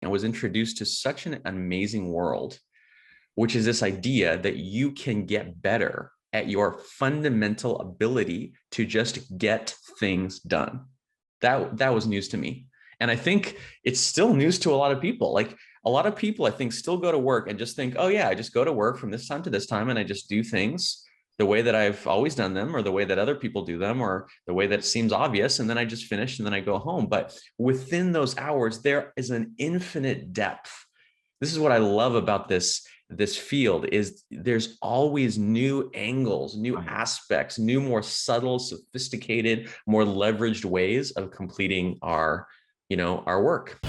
I was introduced to such an amazing world, which is this idea that you can get better at your fundamental ability to just get things done. That was news to me. And I think it's still news to a lot of people. Like a lot of people, I think, still go to work and just think, oh yeah, I just go to work from this time to this time and I just do things the way that I've always done them, or the way that other people do them, or the way that seems obvious. And then I just finish and then I go home. But within those hours, there is an infinite depth. This is what I love about this field, is there's always new angles, new aspects, new, more subtle, sophisticated, more leveraged ways of completing our work.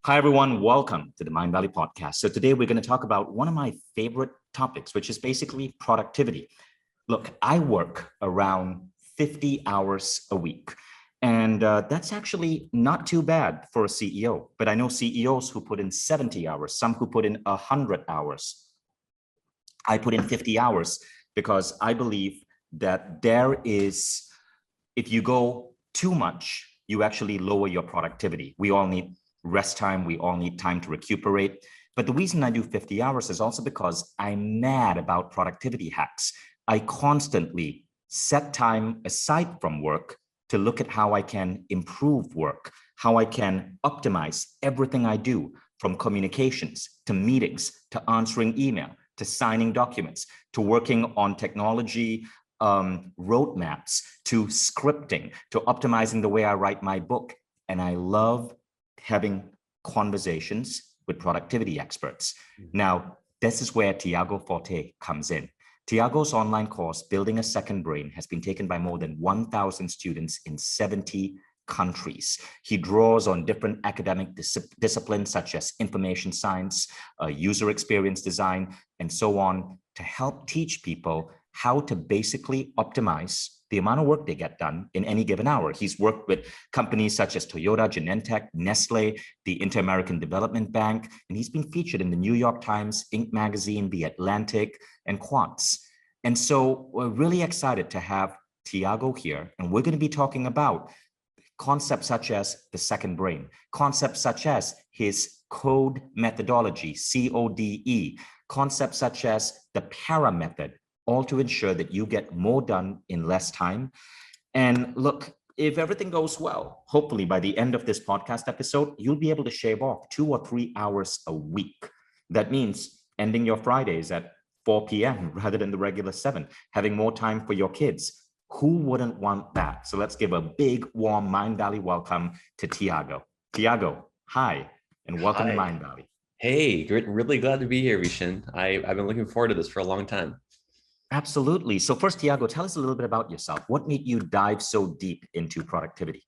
Hi, everyone. Welcome to the Mindvalley podcast. So today we're going to talk about one of my favorite topics, which is basically productivity. Look, I work around 50 hours a week, and that's actually not too bad for a CEO. But I know CEOs who put in 70 hours, some who put in 100 hours. I put in 50 hours because I believe that if you go too much, you actually lower your productivity. We all need rest time. We all need time to recuperate. But the reason I do 50 hours is also because I'm mad about productivity hacks. I constantly set time aside from work to look at how I can improve work, how I can optimize everything I do, from communications to meetings, to answering email, to signing documents, to working on technology roadmaps, to scripting, to optimizing the way I write my book. And I love having conversations with productivity experts. Now, this is where Tiago Forte comes in. Tiago's online course, Building a Second Brain, has been taken by more than 1,000 students in 70 countries. He draws on different academic disciplines such as information science, user experience design, and so on, to help teach people how to basically optimize the amount of work they get done in any given hour. He's worked with companies such as Toyota, Genentech, Nestle, the Inter-American Development Bank, and he's been featured in the New York Times, Inc. magazine, The Atlantic, and Quartz. And so we're really excited to have Tiago here, and we're going to be talking about concepts such as the second brain, concepts such as his code methodology, CODE, concepts such as the para method, all to ensure that you get more done in less time. And look, if everything goes well, hopefully by the end of this podcast episode, you'll be able to shave off 2 or 3 hours a week. That means ending your Fridays at 4 p.m. rather than the regular 7, having more time for your kids. Who wouldn't want that? So let's give a big, warm Mindvalley welcome to Tiago. Tiago, hi, and welcome to Mindvalley. Hey, really glad to be here, Vishen. I've been looking forward to this for a long time. Absolutely. So first, Tiago, tell us a little bit about yourself. What made you dive so deep into productivity?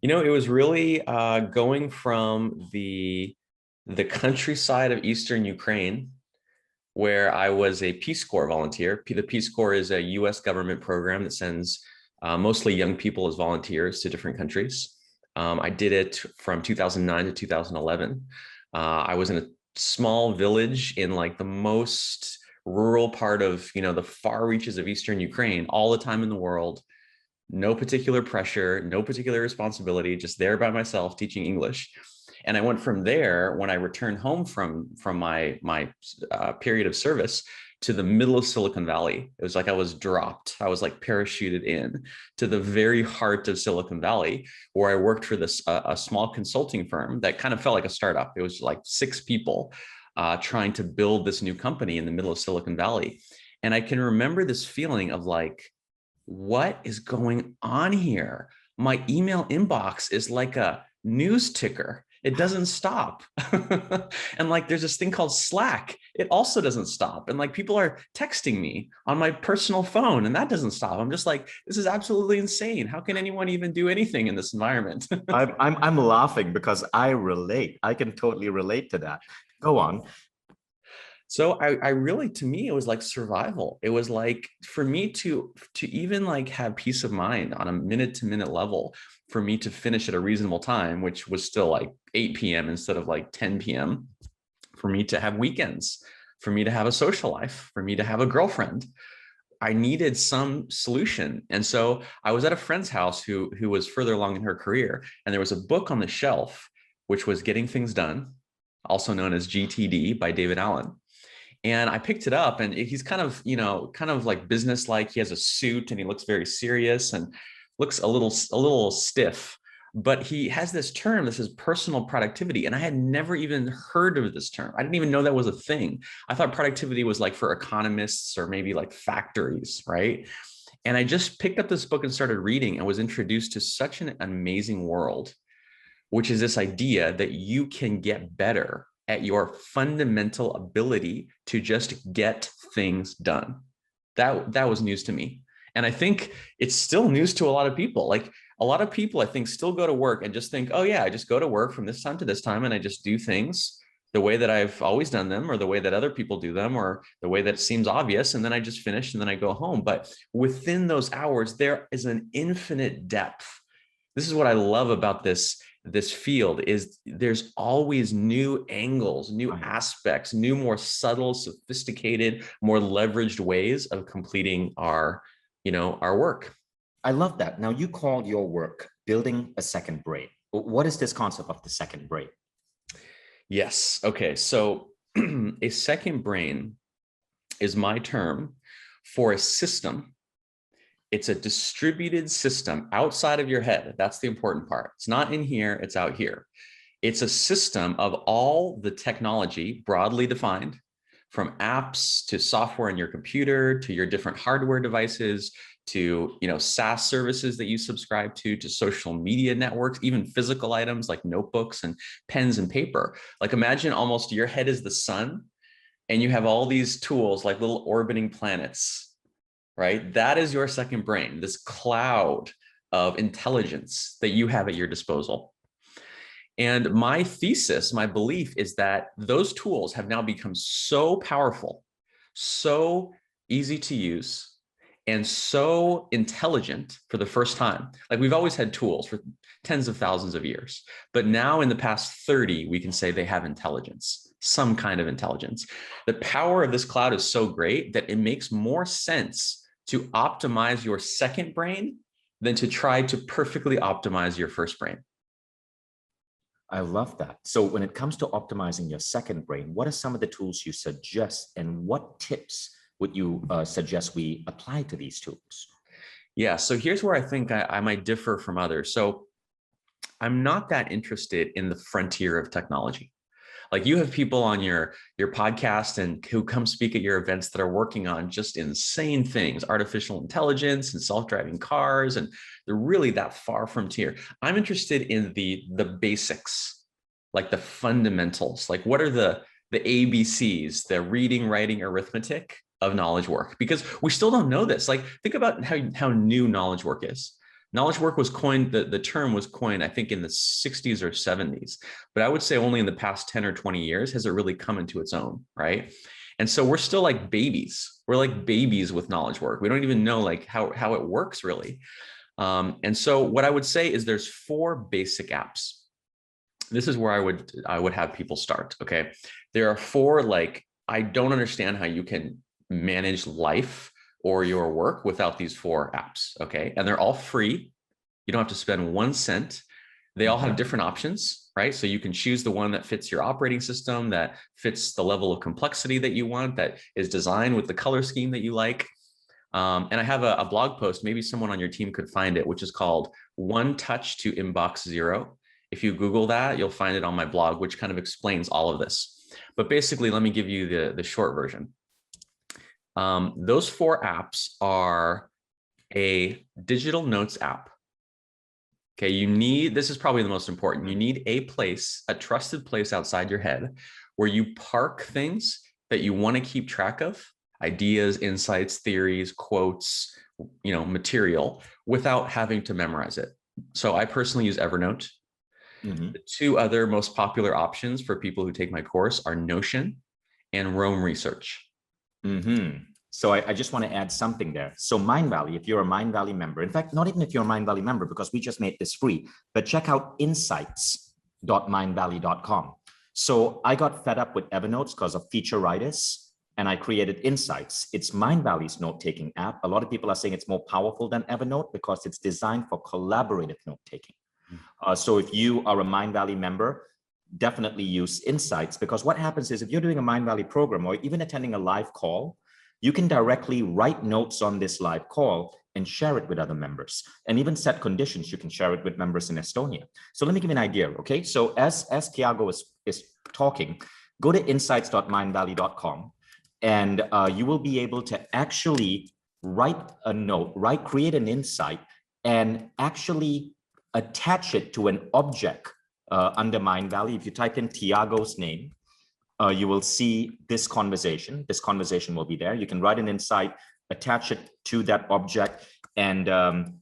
It was really going from the countryside of Eastern Ukraine, where I was a Peace Corps volunteer. The Peace Corps is a US government program that sends mostly young people as volunteers to different countries. I did it from 2009 to 2011. I was in a small village in like the most rural part of, the far reaches of Eastern Ukraine, all the time in the world, no particular pressure, no particular responsibility, just there by myself teaching English. And I went from there, when I returned home from my period of service, to the middle of Silicon Valley. It was like I was dropped. I was like parachuted in to the very heart of Silicon Valley, where I worked for a small consulting firm that kind of felt like a startup. It was like 6 people trying to build this new company in the middle of Silicon Valley. And I can remember this feeling of like, what is going on here? My email inbox is like a news ticker. It doesn't stop. And like, there's this thing called Slack. It also doesn't stop. And like, people are texting me on my personal phone and that doesn't stop. I'm just like, this is absolutely insane. How can anyone even do anything in this environment? I'm laughing because I relate. I can totally relate to that. Go on. So I really, to me, it was like survival. It was like, for me to even like have peace of mind on a minute to minute level, for me to finish at a reasonable time, which was still like 8 p.m. instead of like 10 p.m., for me to have weekends, for me to have a social life, for me to have a girlfriend. I needed some solution. And so I was at a friend's house who was further along in her career. And there was a book on the shelf, which was Getting Things Done, also known as GTD by David Allen. And I picked it up, and he's kind of, kind of like business-like. He has a suit and he looks very serious and looks a little stiff. But he has this term, this is personal productivity. And I had never even heard of this term. I didn't even know that was a thing. I thought productivity was like for economists or maybe like factories, right? And I just picked up this book and started reading and was introduced to such an amazing world, which is this idea that you can get better at your fundamental ability to just get things done. That was news to me. And I think it's still news to a lot of people. Like a lot of people, I think, still go to work and just think, oh yeah, I just go to work from this time to this time and I just do things the way that I've always done them, or the way that other people do them, or the way that seems obvious. And then I just finish and then I go home. But within those hours, there is an infinite depth. This is what I love about this field, is there's always new angles, new aspects, new, more subtle, sophisticated, more leveraged ways of completing our work. I love that. Now, you called your work Building a Second Brain. What is this concept of the second brain? Yes. Okay. So a second brain is my term for a system. It's a distributed system outside of your head. That's the important part. It's not in here, it's out here. It's a system of all the technology broadly defined, from apps to software in your computer, to your different hardware devices, to SaaS services that you subscribe to social media networks, even physical items like notebooks and pens and paper. Like imagine almost your head is the sun and you have all these tools like little orbiting planets. Right? That is your second brain, this cloud of intelligence that you have at your disposal. And my thesis, my belief is that those tools have now become so powerful, so easy to use, and so intelligent for the first time. Like we've always had tools for tens of thousands of years, but now in the past 30, we can say they have intelligence, some kind of intelligence. The power of this cloud is so great that it makes more sense to optimize your second brain than to try to perfectly optimize your first brain. I love that. So when it comes to optimizing your second brain, what are some of the tools you suggest, and what tips would you suggest we apply to these tools? Yeah, so here's where I think I might differ from others. So I'm not that interested in the frontier of technology. Like you have people on your podcast and who come speak at your events that are working on just insane things, artificial intelligence and self-driving cars, and they're really that far from tier. I'm interested in the basics, like the fundamentals, like what are the ABCs, the reading, writing, arithmetic of knowledge work, because we still don't know this. Like think about how new knowledge work is. Knowledge work was coined, the term was coined, I think in the 60s or 70s, but I would say only in the past 10 or 20 years has it really come into its own, right? And so we're still like babies. We're like babies with knowledge work. We don't even know like how it works really. And so what I would say is there's 4 basic apps. This is where I would have people start, okay? There are 4, like, I don't understand how you can manage life or your work without these 4 apps, okay? And they're all free. You don't have to spend 1 cent. They all have different options, right? So you can choose the one that fits your operating system, that fits the level of complexity that you want, that is designed with the color scheme that you like. And I have a blog post, maybe someone on your team could find it, which is called One Touch to Inbox Zero. If you Google that, you'll find it on my blog, which kind of explains all of this. But basically, let me give you the short version. Those 4 apps are a digital notes app. Okay, this is probably the most important. You need a place, a trusted place outside your head where you park things that you want to keep track of, ideas, insights, theories, quotes, material, without having to memorize it. So I personally use Evernote. The 2 other most popular options for people who take my course are Notion and Rome Research. So I just want to add something there. So Mindvalley, if you're a Mindvalley member, in fact, not even if you're a Mindvalley member, because we just made this free, but check out insights.mindvalley.com. So I got fed up with Evernote because of featureitis, and I created Insights. It's Mindvalley's note-taking app. A lot of people are saying it's more powerful than Evernote because it's designed for collaborative note-taking. So if you are a Mindvalley member, definitely use Insights, because what happens is if you're doing a Mindvalley program or even attending a live call, you can directly write notes on this live call and share it with other members, and even set conditions. You can share it with members in Estonia. So let me give you an idea. Okay, so as Tiago is talking, go to insights.mindvalley.com, and you will be able to actually write a note, create an insight, and actually attach it to an object under Mindvalley. If you type in Tiago's name, you will see this conversation. This conversation will be there. You can write an insight, attach it to that object, and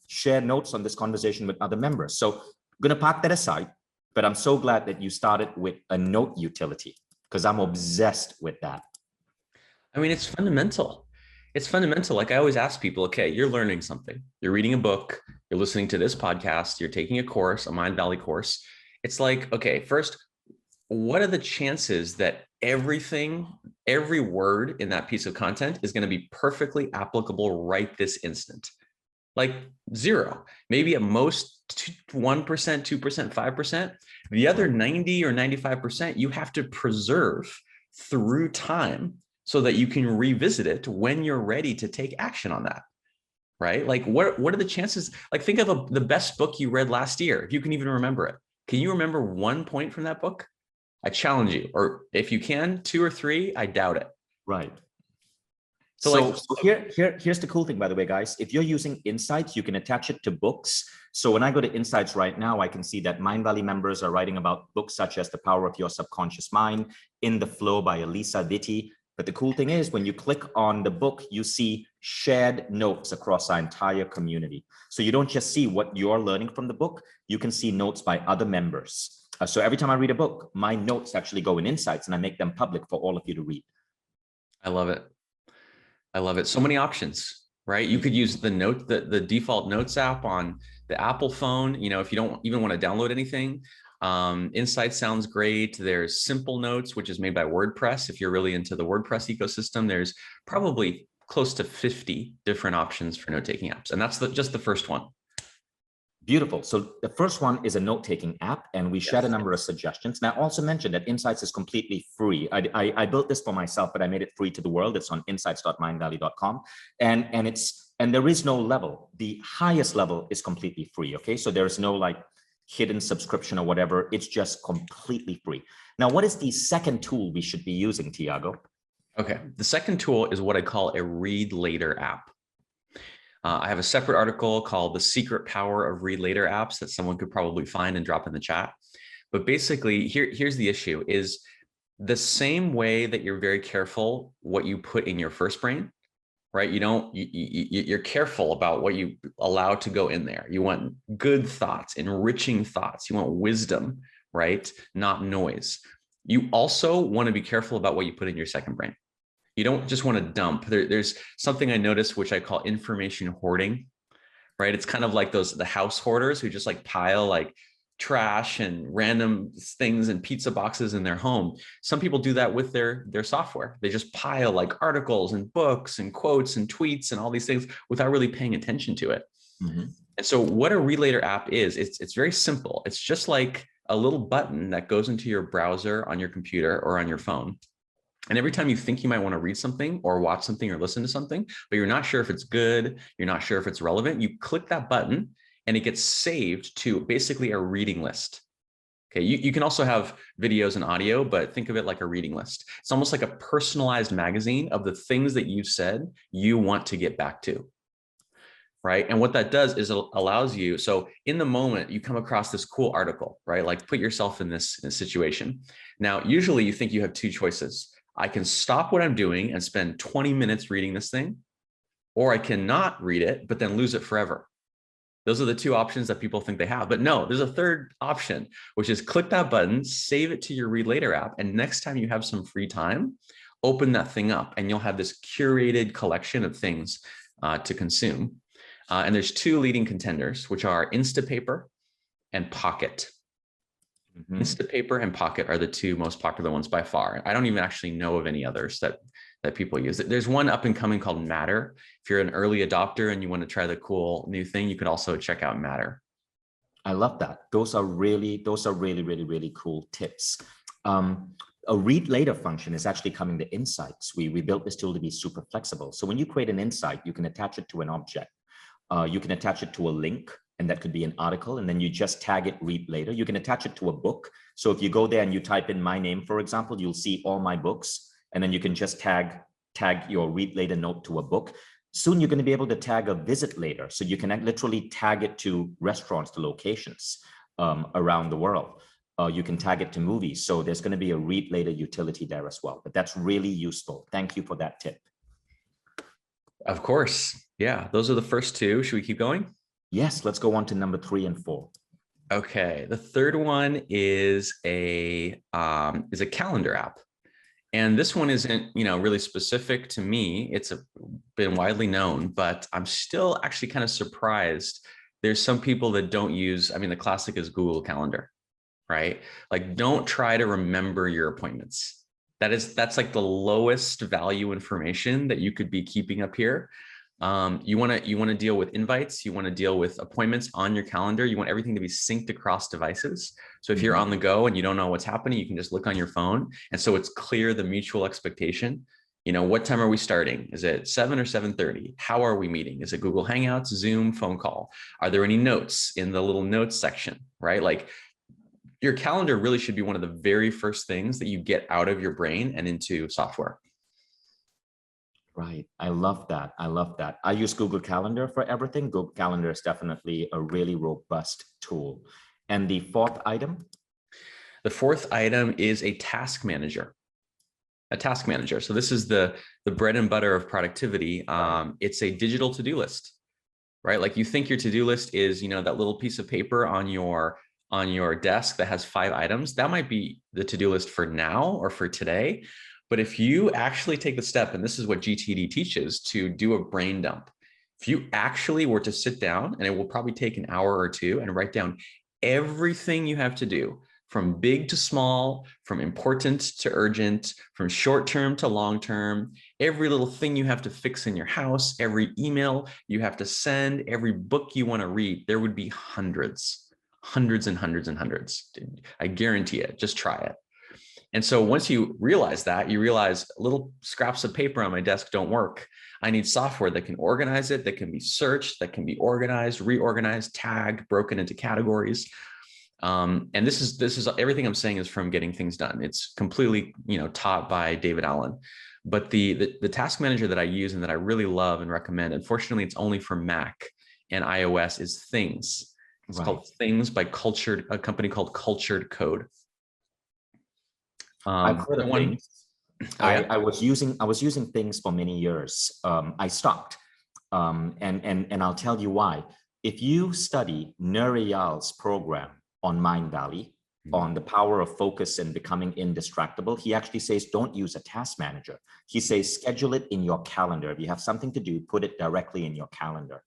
share notes on this conversation with other members. So I'm going to park that aside, but I'm so glad that you started with a note utility, because I'm obsessed with that. I mean, it's fundamental. It's fundamental. Like I always ask people, okay, you're learning something. You're reading a book. You're listening to this podcast. You're taking a course, a Mindvalley course. It's like, okay, first, what are the chances that every word in that piece of content is going to be perfectly applicable right this instant? Like zero, maybe at most 1%, 2%, 5%. The other 90 or 95%, you have to preserve through time so that you can revisit it when you're ready to take action on that, right? Like what are the chances? Like think of the best book you read last year, if you can even remember it. Can you remember one point from that book? I challenge you, or if you can, 2 or 3, I doubt it. Right. So here's the cool thing, by the way, guys. If you're using Insights, you can attach it to books. So when I go to Insights right now, I can see that Mindvalley members are writing about books such as The Power of Your Subconscious Mind, In the Flow by Elisa Vitti. But the cool thing is when you click on the book, you see shared notes across our entire community. So you don't just see what you're learning from the book, you can see notes by other members. So every time I read a book, my notes actually go in Insights and I make them public for all of you to read. I love it. I love it. So many options, right? You could use the default notes app on the Apple phone. You know, if you don't even want to download anything, Insights sounds great. There's Simple Notes, which is made by WordPress. If you're really into the WordPress ecosystem, there's probably close to 50 different options for note-taking apps. And that's just the first one. Beautiful. So the first one is a note-taking app, and we shared a number of suggestions. And I also mentioned that Insights is completely free. I built this for myself, but I made it free to the world. It's on insights.mindvalley.com. And there is no level. The highest level is completely free. Okay. So there's no like hidden subscription or whatever. It's just completely free. Now, what is the second tool we should be using, Tiago? Okay. The second tool is what I call a read later app. I have a separate article called The Secret Power of Read Later Apps that someone could probably find and drop in the chat. But basically, here's the issue is the same way that you're very careful what you put in your first brain, right? You're careful about what you allow to go in there. You want good thoughts, enriching thoughts. You want wisdom, right? Not noise. You also want to be careful about what you put in your second brain. You don't just want to dump. There's something I noticed, which I call information hoarding, right? It's kind of like the house hoarders who just like pile like trash and random things and pizza boxes in their home. Some people do that with their software. They just pile like articles and books and quotes and tweets and all these things without really paying attention to it. Mm-hmm. And so what a Read Later app is, it's very simple. It's just like a little button that goes into your browser on your computer or on your phone. And every time you think you might want to read something or watch something or listen to something, but you're not sure if it's good, you're not sure if it's relevant, you click that button and it gets saved to basically a reading list. Okay, you can also have videos and audio, but think of it like a reading list. It's almost like a personalized magazine of the things that you said you want to get back to. Right. And what that does is it allows you. So in the moment, you come across this cool article, right? Like put yourself in this situation. Now, usually you think you have two choices. I can stop what I'm doing and spend 20 minutes reading this thing, or I cannot read it, but then lose it forever. Those are the two options that people think they have. But no, there's a third option, which is click that button, save it to your Read Later app. And next time you have some free time, open that thing up and you'll have this curated collection of things to consume. And there's two leading contenders, which are Instapaper and Pocket. Mhm. Instapaper and Pocket are the two most popular ones by far. I don't even actually know of any others that people use. There's one up and coming called Matter. If you're an early adopter and you want to try the cool new thing, you can also check out Matter. I love that. Those are really, really cool tips. A read later function is actually coming to insights. We built this tool to be super flexible. So when you create an insight, you can attach it to an object. You can attach it to a link, and that could be an article, and then you just tag it read later. You can attach it to a book. So if you go there and you type in my name, for example, you'll see all my books, and then you can just tag your read later note to a book. Soon you're going to be able to tag a visit later. So you can literally tag it to restaurants, to locations around the world. You can tag it to movies. So there's going to be a read later utility there as well. But that's really useful. Thank you for that tip. Of course. Yeah, those are the first two. Should we keep going? Yes, let's go on to number 3 and 4. Okay, the third one is a calendar app. And this one isn't, really specific to me. It's been widely known, but I'm still actually kind of surprised. There's some people that don't use, the classic is Google Calendar, right? Like, don't try to remember your appointments. That's like the lowest value information that you could be keeping up here. You want to deal with invites. You want to deal with appointments on your calendar. You want everything to be synced across devices. So if you're on the go and you don't know what's happening, you can just look on your phone. And so it's clear the mutual expectation. What time are we starting? Is it 7 or 7:30? How are we meeting? Is it Google Hangouts, Zoom, phone call? Are there any notes in the little notes section, right? Like, your calendar really should be one of the very first things that you get out of your brain and into software. Right. I love that. I love that. I use Google Calendar for everything. Google Calendar is definitely a really robust tool. And the fourth item? The fourth item is a task manager. A task manager. So this is the bread and butter of productivity. It's a digital to-do list, right? Like, you think your to-do list is, that little piece of paper on your desk that has 5 items. That might be the to-do list for now or for today. But if you actually take the step, and this is what GTD teaches, to do a brain dump, if you actually were to sit down, and it will probably take an hour or two, and write down everything you have to do, from big to small, from important to urgent, from short-term to long-term, every little thing you have to fix in your house, every email you have to send, every book you want to read, there would be hundreds and hundreds and hundreds. I guarantee it. Just try it. And so once you realize that, you realize little scraps of paper on my desk don't work. I need software that can organize it, that can be searched, that can be organized, reorganized, tagged, broken into categories. And this is everything I'm saying is from Getting Things Done. It's completely, taught by David Allen. But the task manager that I use and that I really love and recommend, unfortunately, it's only for Mac and iOS, is Things. It's called Things by a company called Cultured Code. I've heard of Things. Oh, yeah? I was using Things for many years. I stopped, and I'll tell you why. If you study Nureyal's program on Mindvalley, on the power of focus and becoming indistractable, he actually says, don't use a task manager. He says, schedule it in your calendar. If you have something to do, put it directly in your calendar.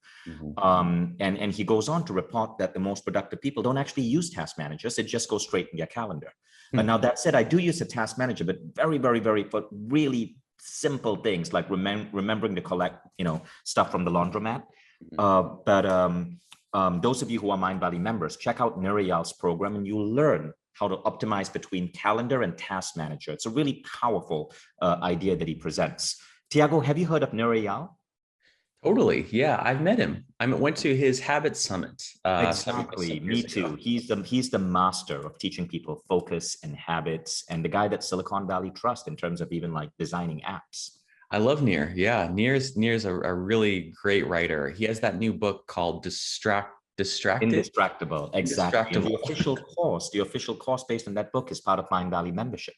And he goes on to report that the most productive people don't actually use task managers. It just goes straight in their calendar. Now, that said, I do use a task manager, but very, but really simple things like remembering to collect, stuff from the laundromat. Those of you who are Mindvalley members, check out Nureyal's program, and you'll learn how to optimize between calendar and task manager. It's a really powerful idea that he presents. Tiago, have you heard of Nureyal? Totally. Yeah, I've met him. I went to his Habit Summit. Exactly. Me too. He's the master of teaching people focus and habits, and the guy that Silicon Valley trusts in terms of even like designing apps. I love Nir. Yeah, Nir's a really great writer. He has that new book called Distracted. Indistractable. Exactly. Indistractable. The official course based on that book is part of Mindvalley membership.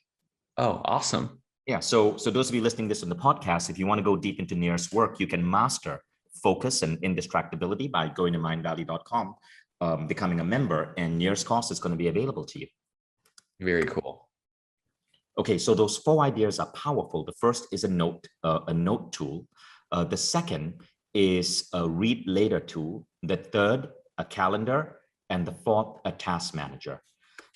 Oh, awesome. Yeah. So those of you listening to this on the podcast, if you want to go deep into Nir's work, you can master focus and indistractability by going to mindvalley.com, becoming a member, and Nir's course is going to be available to you. Very cool. Okay, so those 4 ideas are powerful. The first is a note tool. The second is a read later tool. The third, a calendar, and the fourth, a task manager.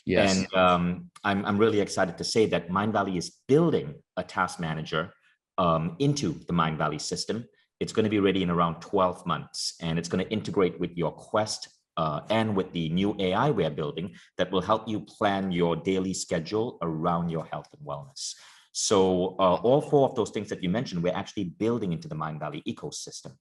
Yes. And I'm really excited to say that Mindvalley is building a task manager into the Mindvalley system. It's going to be ready in around 12 months, and it's going to integrate with your Quest and with the new AI we're building that will help you plan your daily schedule around your health and wellness. So all four of those things that you mentioned, we're actually building into the Mindvalley ecosystem.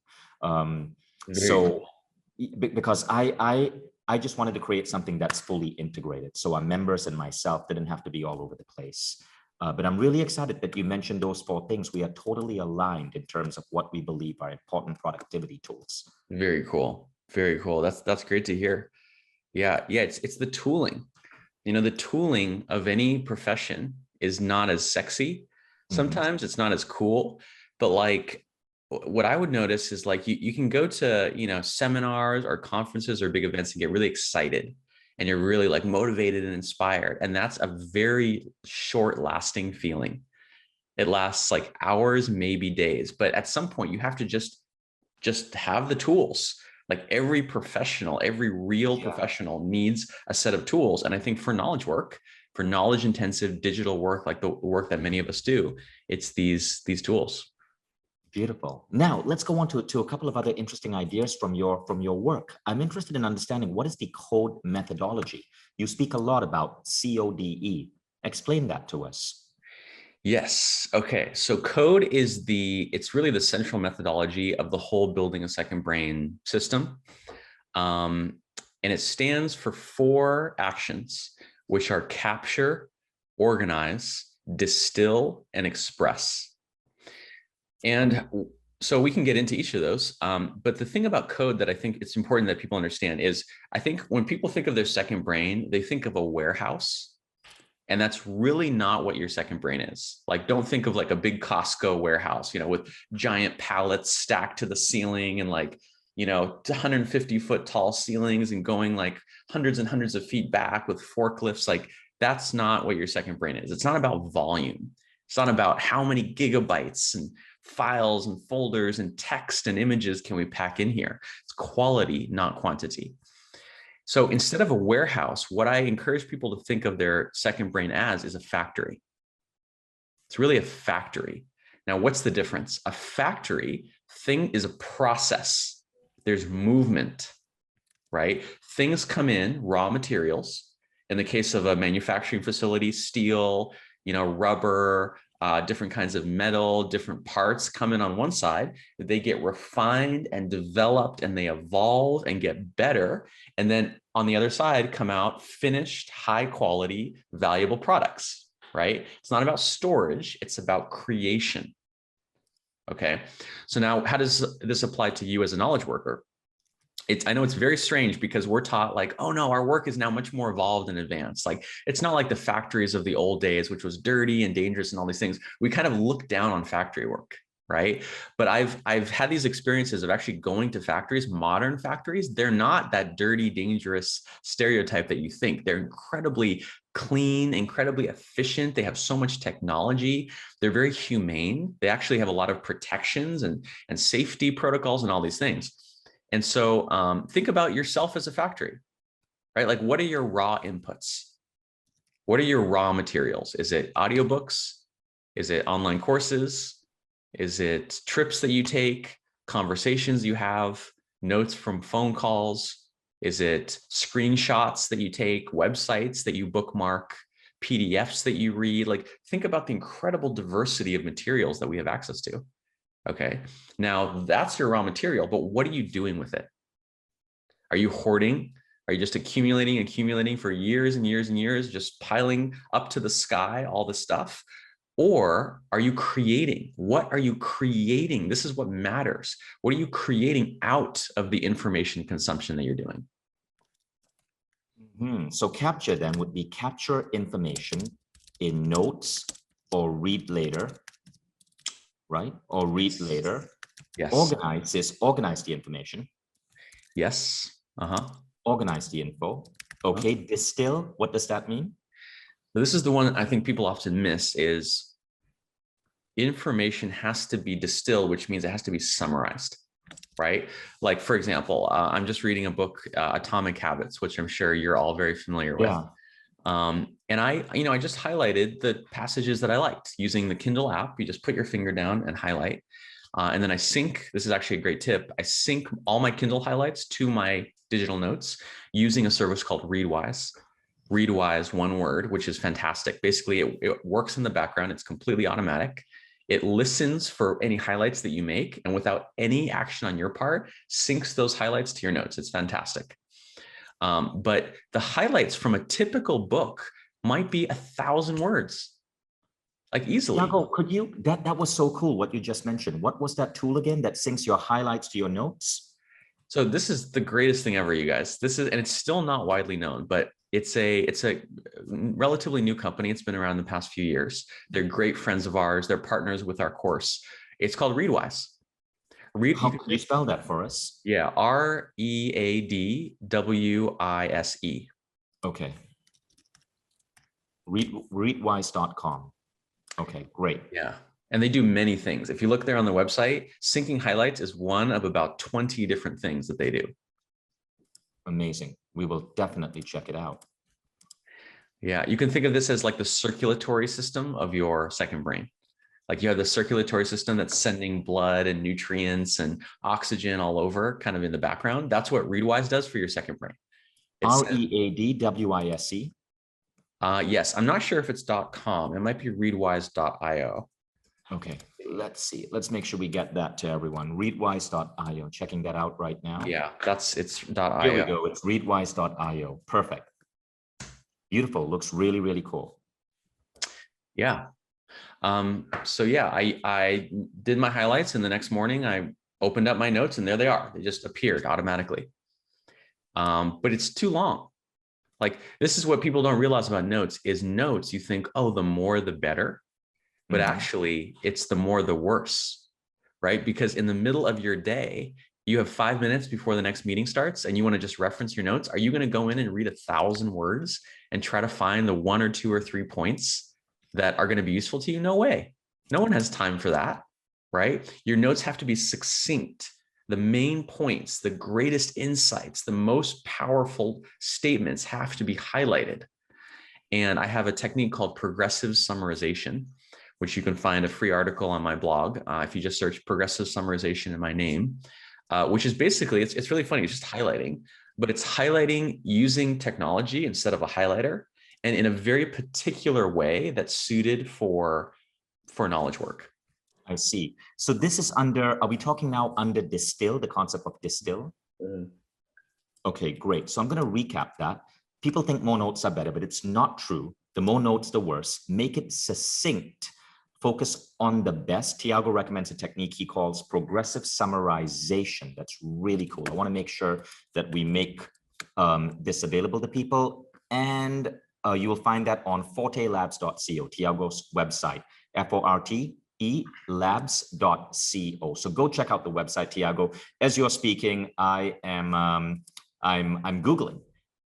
Because I just wanted to create something that's fully integrated, so our members and myself didn't have to be all over the place. But I'm really excited that you mentioned those four things. We are totally aligned in terms of what we believe are important productivity tools. Very cool. Very cool. That's great to hear. Yeah. It's the tooling. The tooling of any profession is not as sexy. Sometimes it's not as cool, but like what I would notice is like you can go to, seminars or conferences or big events and get really excited and you're really like motivated and inspired. And that's a very short lasting feeling. It lasts like hours, maybe days, but at some point you have to just have the tools. Like every professional, every real professional needs a set of tools. And I think for knowledge work, for knowledge intensive digital work, like the work that many of us do, it's these tools. Beautiful. Now let's go on to a couple of other interesting ideas from your work. I'm interested in understanding, what is the code methodology? You speak a lot about CODE. Explain that to us. Yes. Okay. So code is it's really the central methodology of the whole building a second brain system. And it stands for 4 actions, which are capture, organize, distill, and express. And so we can get into each of those. But the thing about code that I think it's important that people understand is, I think when people think of their second brain, they think of a warehouse. And that's really not what your second brain is. Like, don't think of like a big Costco warehouse, with giant pallets stacked to the ceiling and like, 150-foot tall ceilings and going like hundreds and hundreds of feet back with forklifts. Like, that's not what your second brain is. It's not about volume. It's not about how many gigabytes and files and folders and text and images can we pack in here. It's quality, not quantity. So instead of a warehouse, what I encourage people to think of their second brain as is a factory. It's really a factory. Now, what's the difference? A factory thing is a process. There's movement, right? Things come in, raw materials. In the case of a manufacturing facility, steel, rubber, different kinds of metal, different parts come in on one side. They get refined and developed and they evolve and get better. And then on the other side come out finished, high quality, valuable products, right? It's not about storage. It's about creation. Okay. So now how does this apply to you as a knowledge worker? I know it's very strange because we're taught like, oh no, our work is now much more evolved and advanced. Like, it's not like the factories of the old days, which was dirty and dangerous and all these things. We kind of look down on factory work, right? But I've had these experiences of actually going to factories, modern factories. They're not that dirty, dangerous stereotype that you think. They're incredibly clean, incredibly efficient. They have so much technology. They're very humane. They actually have a lot of protections and safety protocols and all these things. And so think about yourself as a factory, right? Like, what are your raw inputs? What are your raw materials? Is it audiobooks? Is it online courses? Is it trips that you take, conversations you have, notes from phone calls? Is it screenshots that you take, websites that you bookmark, PDFs that you read? Like, think about the incredible diversity of materials that we have access to. Okay, now that's your raw material, but what are you doing with it? Are you hoarding? Are you just accumulating for years and years and years, just piling up to the sky, all this stuff? Or are you creating? What are you creating? This is what matters. What are you creating out of the information consumption that you're doing? So capture then would be capture information in notes or read later, right? Or read later. Yes. Organize is organize the information. Yes. Organize the info. Okay. Distill. What does that mean? This is the one I think people often miss is information has to be distilled, which means it has to be summarized, right? Like, for example, I'm just reading a book, Atomic Habits, which I'm sure you're all very familiar with. And I just highlighted the passages that I liked using the Kindle app. You just put your finger down and highlight. And then I sync, this is actually a great tip. I sync all my Kindle highlights to my digital notes using a service called Readwise. Readwise, one word, which is fantastic. Basically, it works in the background. It's completely automatic. It listens for any highlights that you make, and without any action on your part, syncs those highlights to your notes. It's fantastic. But the highlights from a typical book might be 1,000 words, like easily. Tiago, could you, that was so cool what you just mentioned. What was that tool again that syncs your highlights to your notes? So this is the greatest thing ever, you guys. And it's still not widely known, but it's a relatively new company. It's been around the past few years. They're great friends of ours. They're partners with our course. It's called Readwise. How can you spell that for us? Yeah, Readwise. Okay. Readwise.com. Okay, great. Yeah. And they do many things. If you look there on the website, syncing highlights is one of about 20 different things that they do. Amazing. We will definitely check it out. Yeah, you can think of this as like the circulatory system of your second brain. Like you have the circulatory system that's sending blood and nutrients and oxygen all over kind of in the background. That's what Readwise does for your second brain. Readwise. Yes, I'm not sure if it's .com. It might be readwise.io. Okay, let's see. Let's make sure we get that to everyone. Readwise.io. Checking that out right now. Yeah, it's .io. Here we go. It's readwise.io. Perfect. Beautiful. Looks really, really cool. Yeah. So yeah, I did my highlights, and the next morning I opened up my notes, and there they are. They just appeared automatically. But it's too long. Like, this is what people don't realize about notes is notes. You think, oh, the more the better, but actually it's the more the worse, right? Because in the middle of your day, you have 5 minutes before the next meeting starts and you want to just reference your notes. Are you going to go in and read 1,000 words and try to find the 1 or 2 or 3 points that are going to be useful to you? No way. No one has time for that, right? Your notes have to be succinct. The main points, the greatest insights, the most powerful statements have to be highlighted. And I have a technique called progressive summarization, which you can find a free article on my blog. If you just search progressive summarization in my name, which is basically, it's really funny. It's just highlighting, but it's highlighting using technology instead of a highlighter, and in a very particular way that's suited for knowledge work. I see. So this is under, are we talking now under distill, the concept of distill? Okay, great. So I'm going to recap that. People think more notes are better, but it's not true. The more notes, the worse. Make it succinct. Focus on the best. Tiago recommends a technique he calls progressive summarization. That's really cool. I want to make sure that we make this available to people. And you will find that on fortelabs.co, Tiago's website, fortelabs.co. So go check out the website, Tiago. As you're speaking, I'm Googling,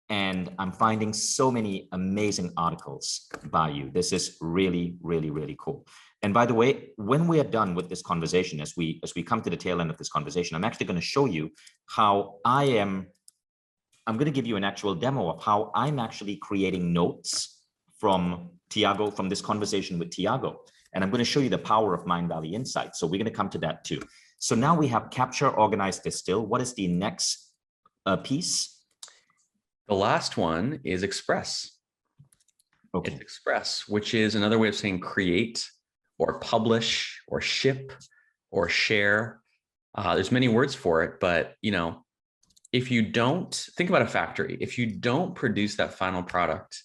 and I'm finding so many amazing articles by you. This is really, really, really cool. And by the way, when we are done with this conversation, as we come to the tail end of this conversation, I'm actually going to show you how I'm going to give you an actual demo of how I'm actually creating notes from Tiago, from this conversation with Tiago. And I'm going to show you the power of Mindvalley Insights. So we're going to come to that too. So now we have capture, organize, distill. What is the next piece? The last one is express. Okay. It's express, which is another way of saying create or publish or ship or share. There's many words for it, but if you don't think about a factory, if you don't produce that final product,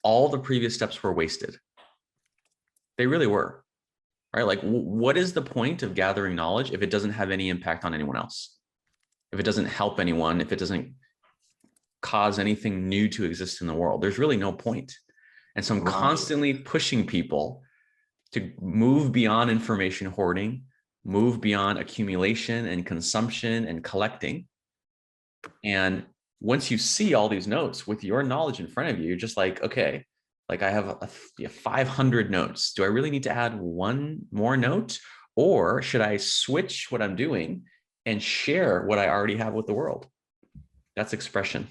all the previous steps were wasted. They really were, right? Like, what is the point of gathering knowledge if it doesn't have any impact on anyone else? If it doesn't help anyone, if it doesn't cause anything new to exist in the world, there's really no point. And so I'm constantly pushing people to move beyond information hoarding, move beyond accumulation and consumption and collecting. And once you see all these notes with your knowledge in front of you, you're just like, okay, like I have 500 notes. Do I really need to add one more note? Or should I switch what I'm doing and share what I already have with the world? That's expression.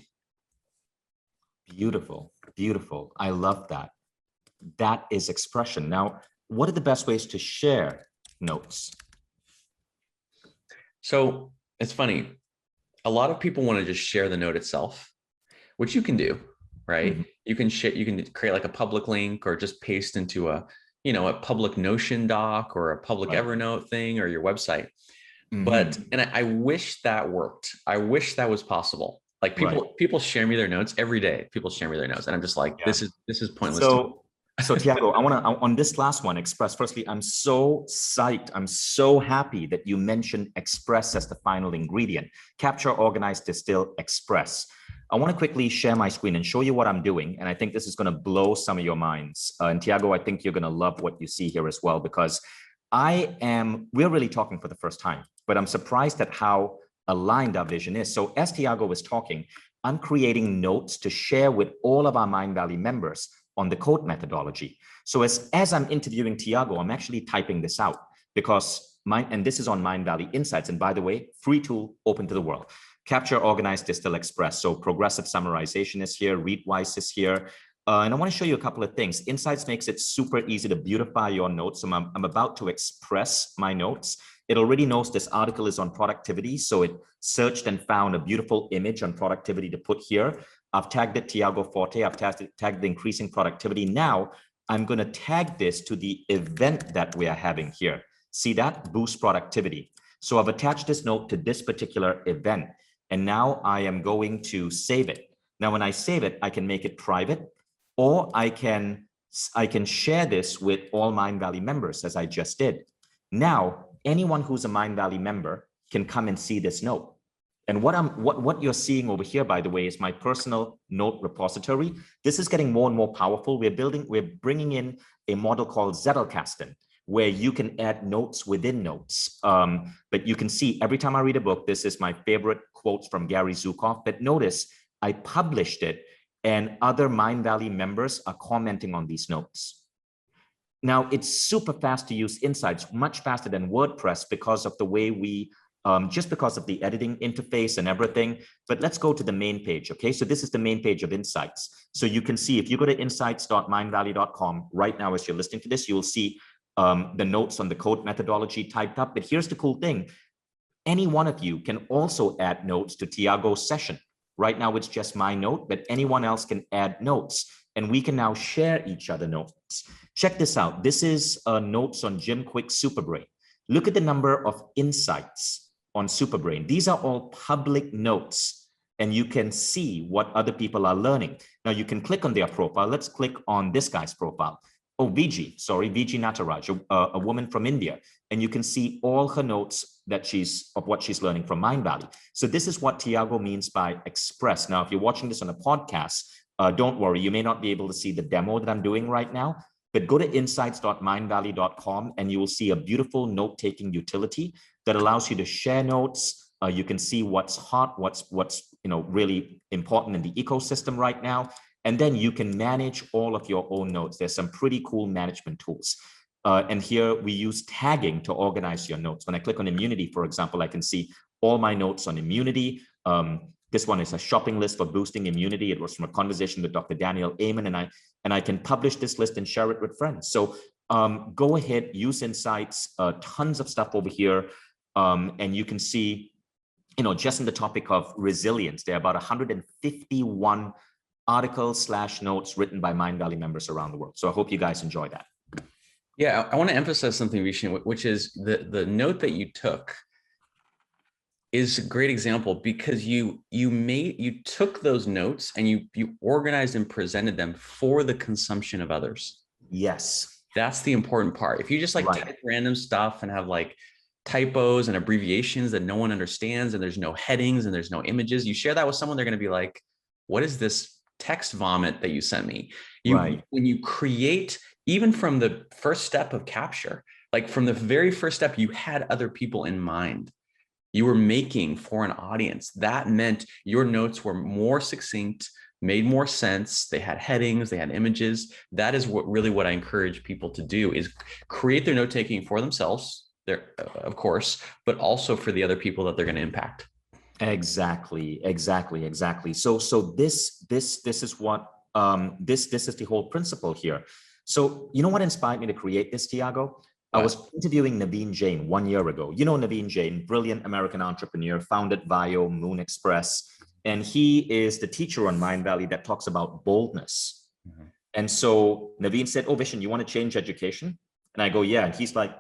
Beautiful, beautiful. I love that. That is expression. Now, what are the best ways to share notes? So it's funny. A lot of people want to just share the note itself, which you can do, right? Mhm. You can share, you can create like a public link or just paste into a, a public Notion doc or a public Right. Evernote thing or your website. But, Mhm. and I wish that worked. I wish that was possible. Like Right. people share me their notes every day. People share me their notes. And I'm just like, Yeah. this is pointless to me. So Tiago, I want to, on this last one, express. Firstly, I'm so psyched. I'm so happy that you mentioned express as the final ingredient. Capture, organize, distill, express. I want to quickly share my screen and show you what I'm doing. And I think this is going to blow some of your minds. And Tiago, I think you're going to love what you see here as well, because we're really talking for the first time, but I'm surprised at how aligned our vision is. So as Tiago was talking, I'm creating notes to share with all of our Mind Valley members on the code methodology. So as I'm interviewing Tiago, I'm actually typing this out because and this is on Mind Valley Insights. And by the way, free tool, open to the world. Capture, organize, distill, express. So progressive summarization is here, readwise is here. And I want to show you a couple of things. Insights makes it super easy to beautify your notes. So I'm about to express my notes. It already knows this article is on productivity. So it searched and found a beautiful image on productivity to put here. I've tagged it Tiago Forte. I've tagged the increasing productivity. Now I'm going to tag this to the event that we are having here. See that? Boost productivity. So I've attached this note to this particular event. And now I am going to save it. Now, when I save it, I can make it private, or I can share this with all Mind Valley members, as I just did. Now, anyone who's a Mind Valley member can come and see this note. And what you're seeing over here, by the way, is my personal note repository. This is getting more and more powerful. We're bringing in a model called Zettelkasten, where you can add notes within notes. But you can see every time I read a book, this is my favorite quotes from Gary Zukav. But notice I published it, and other Mind Valley members are commenting on these notes. Now, it's super fast to use Insights, much faster than WordPress because of the way we, just because of the editing interface and everything. But let's go to the main page, okay? So this is the main page of Insights. So you can see, if you go to insights.mindvalley.com right now as you're listening to this, you'll see the notes on the code methodology typed up. But here's the cool thing. Any one of you can also add notes to Tiago's session. Right now, it's just my note, but anyone else can add notes, and we can now share each other notes. Check this out. This is notes on Jim Quick's Superbrain. Look at the number of insights on Superbrain. These are all public notes, and you can see what other people are learning. Now, you can click on their profile. Let's click on this guy's profile. Oh, VG Nataraj, a woman from India. And you can see all her notes of what she's learning from Mind Valley. So this is what Tiago means by express. Now, if you're watching this on a podcast, don't worry, you may not be able to see the demo that I'm doing right now, but go to insights.mindvalley.com and you will see a beautiful note-taking utility that allows you to share notes. You can see what's hot, what's really important in the ecosystem right now. And then you can manage all of your own notes. There's some pretty cool management tools. And here we use tagging to organize your notes. When I click on immunity, for example, I can see all my notes on immunity. This one is a shopping list for boosting immunity. It was from a conversation with Dr. Daniel Amen, and I can publish this list and share it with friends. So go ahead, use Insights, tons of stuff over here. And you can see, just in the topic of resilience, there are about 151 articles/notes written by Mind Valley members around the world. So I hope you guys enjoy that. Yeah, I want to emphasize something, Vishen, which is the note that you took is a great example, because you took those notes and you organized and presented them for the consumption of others. Yes. That's the important part. If you just type random stuff and have typos and abbreviations that no one understands, and there's no headings and there's no images, you share that with someone, they're going to be like, what is this text vomit that you sent me? When you create, even from the first step of capture, from the very first step, you had other people in mind. You were making for an audience. That meant your notes were more succinct, made more sense. They had headings, they had images. That is what I encourage people to do, is create their note-taking for themselves, of course, but also for the other people that they're going to impact. Exactly. So this is what this is the whole principle here. So you know what inspired me to create this, Tiago? I What? was interviewing Naveen Jain 1 year ago. You know Naveen Jain, brilliant American entrepreneur, founded Vio, Moon Express, and he is the teacher on Mindvalley that talks about boldness. Mhm. And so Naveen said, "Oh, Vishen, you want to change education?" And I go, "Yeah." And he's like,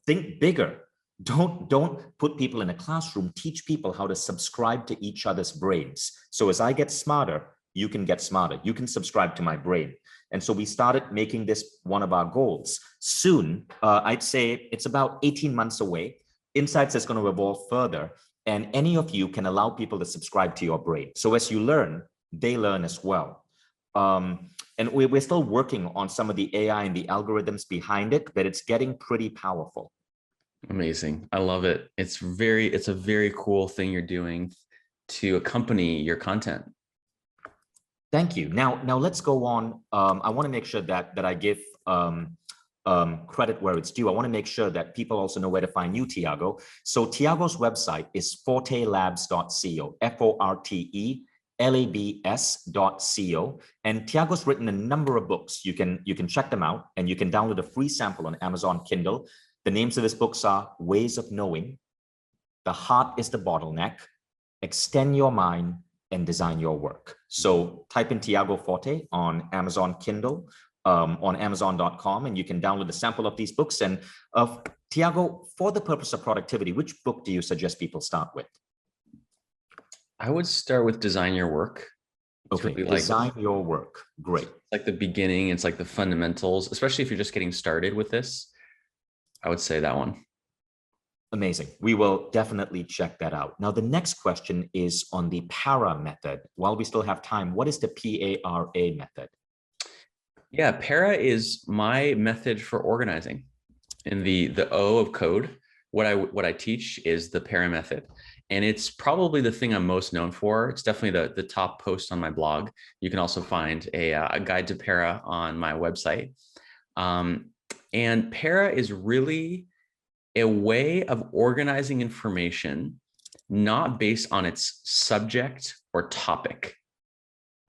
think bigger. Don't put people in a classroom. Teach people how to subscribe to each other's brains. So as I get smarter, you can get smarter. You can subscribe to my brain. And so we started making this one of our goals. Soon, I'd say it's about 18 months away. Insights is going to evolve further. And any of you can allow people to subscribe to your brain. So as you learn, they learn as well. And we're still working on some of the AI and the algorithms behind it, but it's getting pretty powerful. Amazing. I love it. It's a very cool thing you're doing to accompany your content. Thank you. Now let's go on. I want to make sure that I give credit where it's due. I want to make sure that people also know where to find you, Tiago. So Tiago's website is fortelabs.co, fortelabs.co. And Tiago's written a number of books. You can check them out, and you can download a free sample on Amazon Kindle. The names of his books are Ways of Knowing, The Heart is the Bottleneck, Extend Your Mind, and Design Your Work. So type in Tiago Forte on Amazon Kindle, on Amazon.com, and you can download a sample of these books. And Tiago, for the purpose of productivity, which book do you suggest people start with? I would start with Design Your Work. It's Okay, really Design Your Work. Great. like the beginning. It's like the fundamentals, especially if you're just getting started with this. I would say that one. Amazing. We will definitely check that out. Now, the next question is on the PARA method. While we still have time, what is the PARA method? Yeah, para is my method for organizing. In the O of code, what I teach is the para method. And it's probably the thing I'm most known for. It's definitely the top post on my blog. You can also find a guide to para on my website. And para is really a way of organizing information, not based on its subject or topic.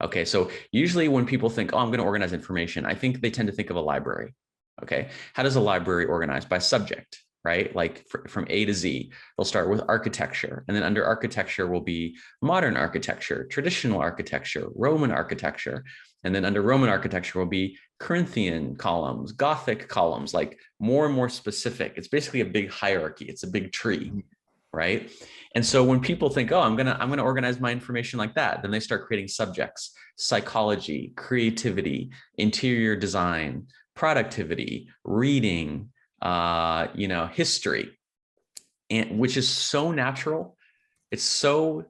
Okay, so usually when people think, oh, I'm going to organize information, I think they tend to think of a library. Okay, how does a library organize? By subject, right? Like from A to Z, they'll start with architecture, and then under architecture will be modern architecture, traditional architecture, Roman architecture, and then under Roman architecture will be Corinthian columns, Gothic columns, like more and more specific. It's basically a big hierarchy. It's a big tree, right? And so when people think, oh, I'm gonna organize my information like that, then they start creating subjects: psychology, creativity, interior design, productivity, reading, history, and which is so natural. It's so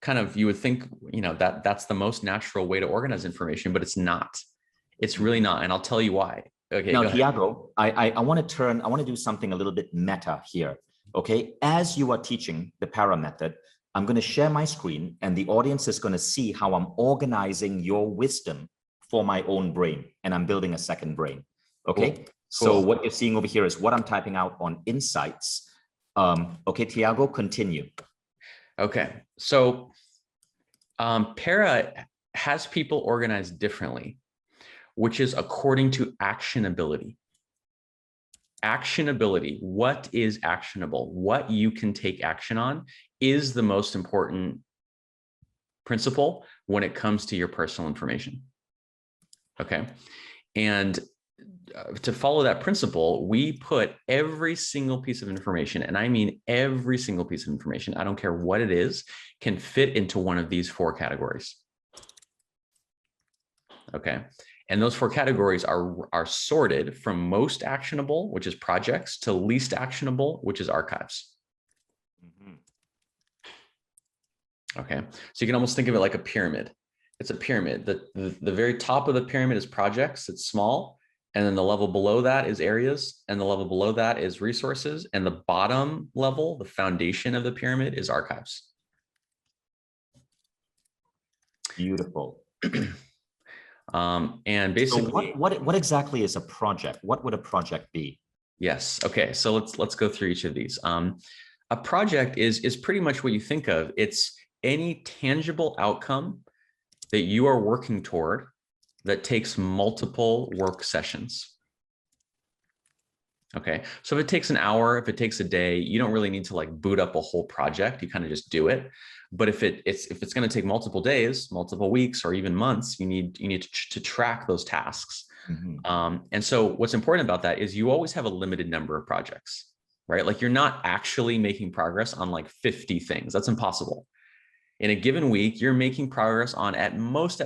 kind of, you would think, that's the most natural way to organize information, but it's not. It's really not. And I'll tell you why. Okay. Now, Tiago, I want to do something a little bit meta here. Okay. As you are teaching the para method, I'm going to share my screen, and the audience is going to see how I'm organizing your wisdom for my own brain, and I'm building a second brain. Okay. Cool. So what you're seeing over here is what I'm typing out on Insights. Okay, Tiago, continue. Okay. So para has people organized differently, which is according to actionability. Actionability, what is actionable, what you can take action on, is the most important principle when it comes to your personal information. Okay. And to follow that principle, we put every single piece of information, and I mean every single piece of information, I don't care what it is, can fit into one of these 4 categories. Okay. And those 4 categories are sorted from most actionable, which is projects, to least actionable, which is archives. Okay. So you can almost think of it like a pyramid. It's a pyramid. The very top of the pyramid is projects. It's small. And then the level below that is areas. And the level below that is resources. And the bottom level, the foundation of the pyramid, is archives. Beautiful. And basically, so what exactly is a project? What would a project be? Yes. Okay. So let's go through each of these. A project is pretty much what you think of. It's any tangible outcome that you are working toward that takes multiple work sessions. Okay, so if it takes an hour, if it takes a day, you don't really need to like boot up a whole project. You kind of just do it. But if it's going to take multiple days, multiple weeks, or even months, you need to track those tasks. And so what's important about that is you always have a limited number of projects, right? Like you're not actually making progress on like 50 things. That's impossible. In a given week, you're making progress on at most,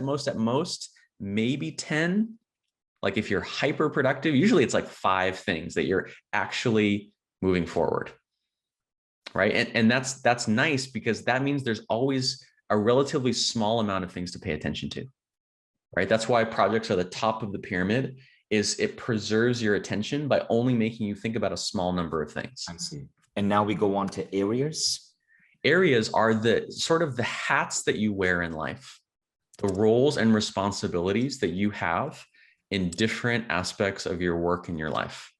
maybe 10. Like if you're hyper productive, usually it's like 5 things that you're actually moving forward, right? And that's nice because that means there's always a relatively small amount of things to pay attention to, right? That's why projects are the top of the pyramid, is it preserves your attention by only making you think about a small number of things. I see. And now we go on to areas. Areas are the sort of the hats that you wear in life, the roles and responsibilities that you have in different aspects of your work and your life,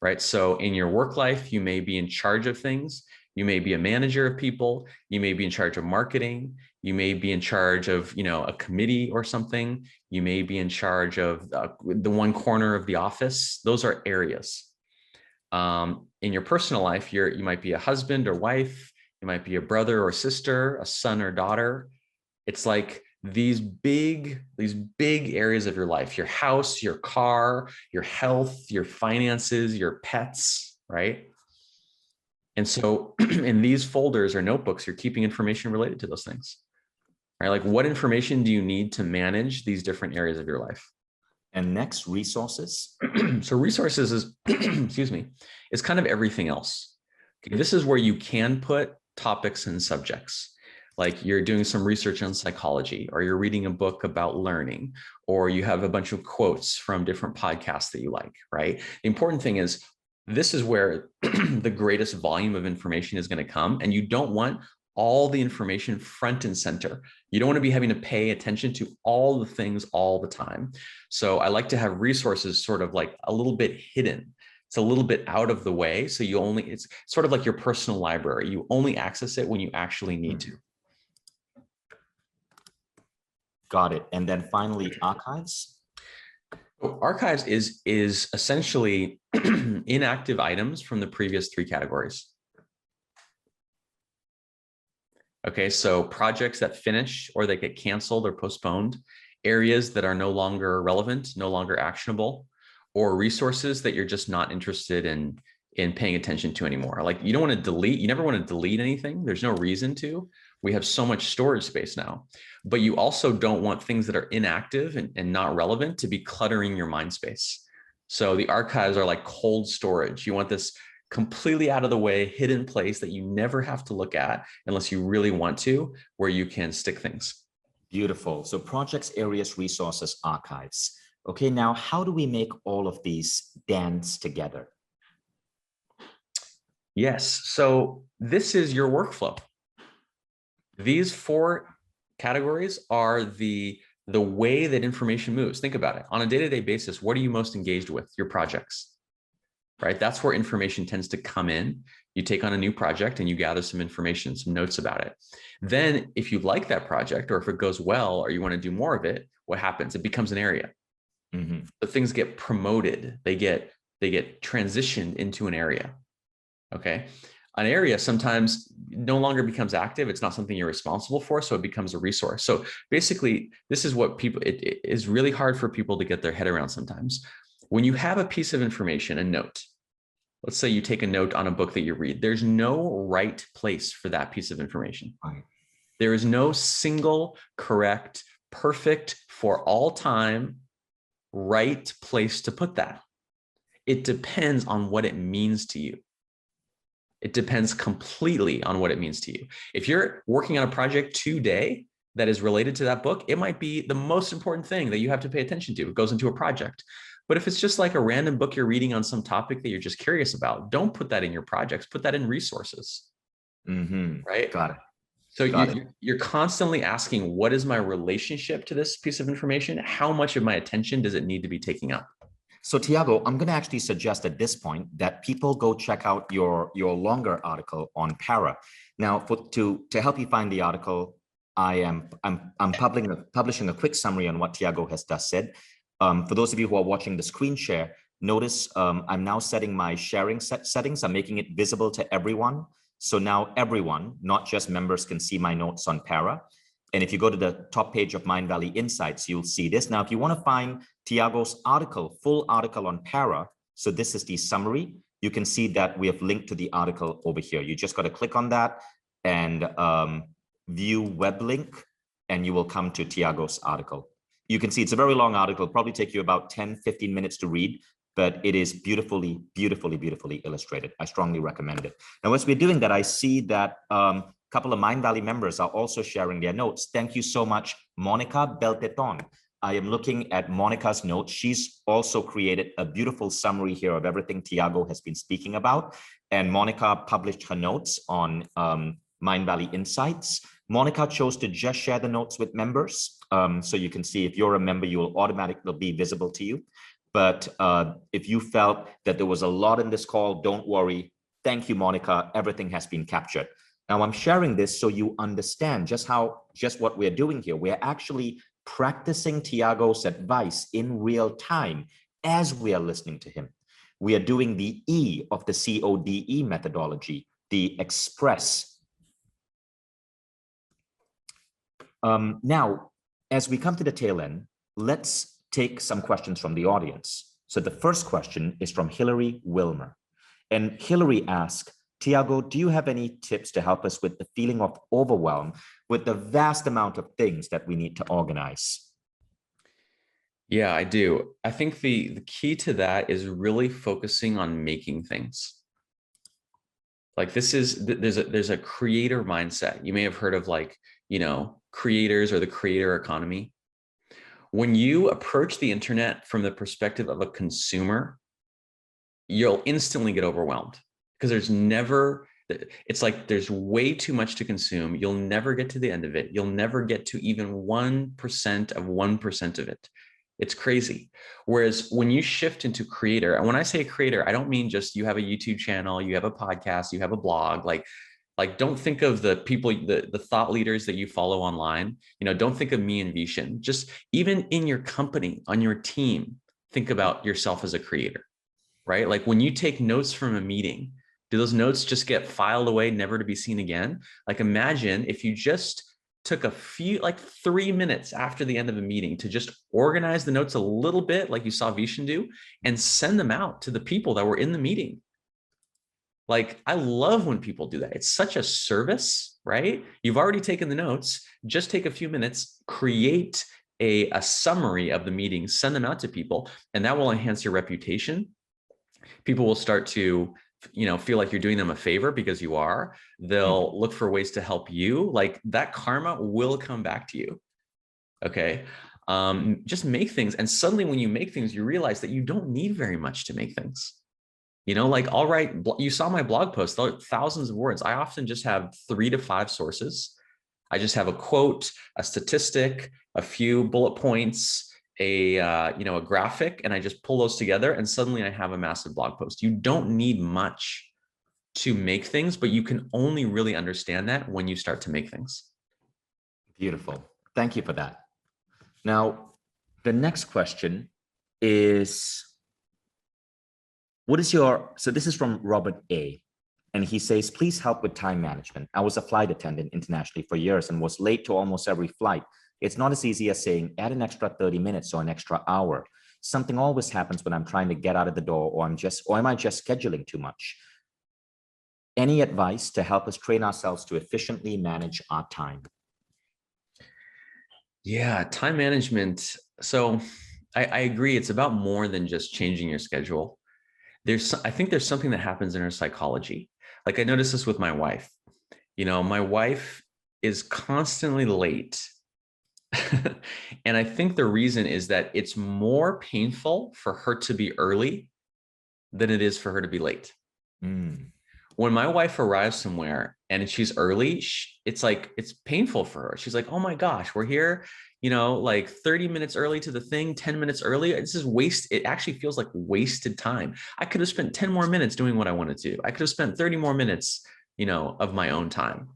right? So in your work life, you may be in charge of things. You may be a manager of people. You may be in charge of marketing. You may be in charge of, a committee or something. You may be in charge of the one corner of the office. Those are areas. In your personal life, you might be a husband or wife. You might be a brother or sister, a son or daughter. It's like these big areas of your life, your house, your car, your health, your finances, your pets, right? And so in these folders or notebooks, you're keeping information related to those things, right? Like what information do you need to manage these different areas of your life? And next, resources. So resources is, excuse me, is kind of everything else. Okay, this is where you can put topics and subjects. Like you're doing some research on psychology, or you're reading a book about learning, or you have a bunch of quotes from different podcasts that you like, right? The important thing is this is where the greatest volume of information is going to come, and you don't want all the information front and center. You don't want to be having to pay attention to all the things all the time. So I like to have resources sort of like a little bit hidden. It's a little bit out of the way. So it's sort of like your personal library. You only access it when you actually need to. Got it. And then finally, archives. Archives is essentially inactive items from the previous 3 categories. Okay, so projects that finish or they get canceled or postponed, areas that are no longer relevant, no longer actionable, or resources that you're just not interested in paying attention to anymore. Like you never want to delete anything. There's no reason to. We have so much storage space now, but you also don't want things that are inactive and not relevant to be cluttering your mind space. So the archives are like cold storage. You want this completely out of the way, hidden place that you never have to look at unless you really want to, where you can stick things. Beautiful. So projects, areas, resources, archives. Okay, now how do we make all of these dance together? Yes, so this is your workflow. These 4 categories are the way that information moves. Think about it. On a day-to-day basis, what are you most engaged with? Your projects, right? That's where information tends to come in. You take on a new project and you gather some information, some notes about it. Then if you like that project, or if it goes well, or you want to do more of it, what happens? It becomes an area. So things get promoted. They get transitioned into an area. Okay. An area sometimes no longer becomes active. It's not something you're responsible for. So it becomes a resource. So basically, this is what it is really hard for people to get their head around sometimes. When you have a piece of information, a note, let's say you take a note on a book that you read, there's no right place for that piece of information. Right. There is no single, correct, perfect, for all time, right place to put that. It depends on what it means to you. It depends completely on what it means to you. If you're working on a project today that is related to that book, it might be the most important thing that you have to pay attention to. It goes into a project. But if it's just like a random book you're reading on some topic that you're just curious about, don't put that in your projects. Put that in resources. Right? Got it. So you're constantly asking, what is my relationship to this piece of information? How much of my attention does it need to be taking up? So Tiago, I'm going to actually suggest at this point that people go check out your longer article on Para. Now, to help you find the article, I'm publishing a quick summary on what Tiago has just said. For those of you who are watching the screen share, notice I'm now setting my sharing settings. I'm making it visible to everyone. So now everyone, not just members, can see my notes on Para. And if you go to the top page of Mindvalley Insights, you'll see this. Now, if you want to find Tiago's article, full article on Para, so this is the summary, you can see that we have linked to the article over here. You just got to click on that and view web link, and you will come to Tiago's article. You can see it's a very long article, probably take you about 10, 15 minutes to read, but it is beautifully, beautifully, beautifully illustrated. I strongly recommend it. Now, as we're doing that, I see that a couple of Mindvalley members are also sharing their notes. Thank you so much, Monica Belteton. I am looking at Monica's notes. She's also created a beautiful summary here of everything Tiago has been speaking about. And Monica published her notes on Mindvalley Insights. Monica chose to just share the notes with members. So you can see if you're a member, it'll be visible to you. But if you felt that there was a lot in this call, don't worry. Thank you, Monica. Everything has been captured. Now I'm sharing this so you understand just what we're doing here. We're actually practicing Tiago's advice in real time as we are listening to him. We are doing the E of the CODE methodology, the express. Now, as we come to the tail end, let's take some questions from the audience. So the first question is from Hillary Wilmer. And Hillary asked, Tiago, do you have any tips to help us with the feeling of overwhelm with the vast amount of things that we need to organize? Yeah, I do. I think the key to that is really focusing on making things. Like there's a creator mindset. You may have heard of creators or the creator economy. When you approach the internet from the perspective of a consumer, you'll instantly get overwhelmed because it's like there's way too much to consume. You'll never get to the end of it. You'll never get to even 1% of 1% of it. It's crazy. Whereas when you shift into creator, and when I say creator, I don't mean just you have a YouTube channel, you have a podcast, you have a blog, like don't think of the people, the thought leaders that you follow online. Don't think of me and Vishen. Just even in your company, on your team, think about yourself as a creator, right? Like when you take notes from a meeting, do those notes just get filed away, never to be seen again? Like imagine if you just took a few, like 3 minutes after the end of a meeting to just organize the notes a little bit, like you saw Vishen do, and send them out to the people that were in the meeting. Like, I love when people do that. It's such a service, right? You've already taken the notes. Just take a few minutes, create a summary of the meeting, send them out to people, and that will enhance your reputation. People will start to, feel like you're doing them a favor because you are. They'll look for ways to help you. Like that karma will come back to you. Okay. Just make things. And suddenly when you make things, you realize that you don't need very much to make things. All right, you saw my blog post, thousands of words. I often just have 3 to 5 sources. I just have a quote, a statistic, a few bullet points, a graphic, and I just pull those together and suddenly I have a massive blog post. You don't need much to make things, but you can only really understand that when you start to make things. Beautiful. Thank you for that. Now, the next question is, so this is from Robert A. And he says, please help with time management. I was a flight attendant internationally for years and was late to almost every flight. It's not as easy as saying, add an extra 30 minutes or an extra hour. Something always happens when I'm trying to get out of the door, or am I just scheduling too much? Any advice to help us train ourselves to efficiently manage our time? Yeah, time management. So I agree. It's about more than just changing your schedule. I think there's something that happens in our psychology. Like I noticed this with my wife. My wife is constantly late. And I think the reason is that it's more painful for her to be early than it is for her to be late. When my wife arrives somewhere and she's early, it's painful for her. She's like, oh my gosh, we're here, like 30 minutes early to the thing, 10 minutes early. This is waste. It actually feels like wasted time. I could have spent 10 more minutes doing what I wanted to. I could have spent 30 more minutes, of my own time.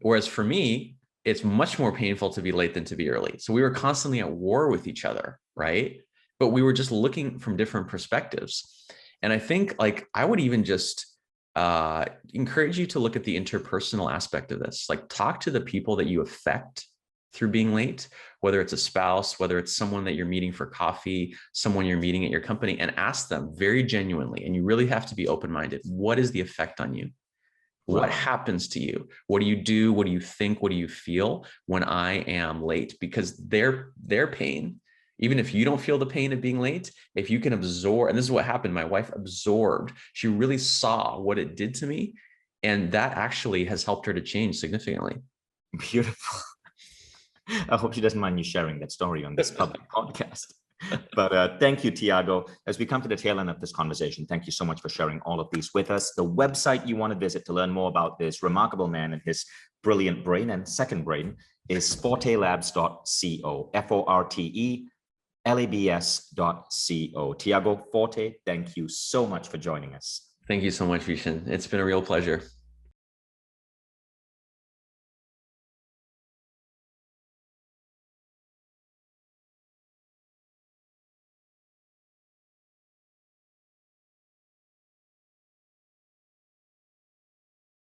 Whereas for me, it's much more painful to be late than to be early. So we were constantly at war with each other, right? But we were just looking from different perspectives. And I think like I would even just encourage you to look at the interpersonal aspect of this. Like talk to the people that you affect through being late, whether it's a spouse, whether it's someone that you're meeting for coffee, someone you're meeting at your company, and ask them very genuinely. And you really have to be open-minded. What is the effect on you? What happens to you? What do you do? What do you think? What do you feel when I am late? Because their pain, even if you don't feel the pain of being late, if you can absorb, and this is what happened, my wife absorbed, she really saw what it did to me. And that actually has helped her to change significantly. Beautiful. I hope she doesn't mind you sharing that story on this public podcast. But thank you, Tiago. As we come to the tail end of this conversation, thank you so much for sharing all of these with us. The website you want to visit to learn more about this remarkable man and his brilliant brain and second brain is fortelabs.co, fortelabs.co. Tiago Forte, thank you so much for joining us. Thank you so much, Vishen. It's been a real pleasure.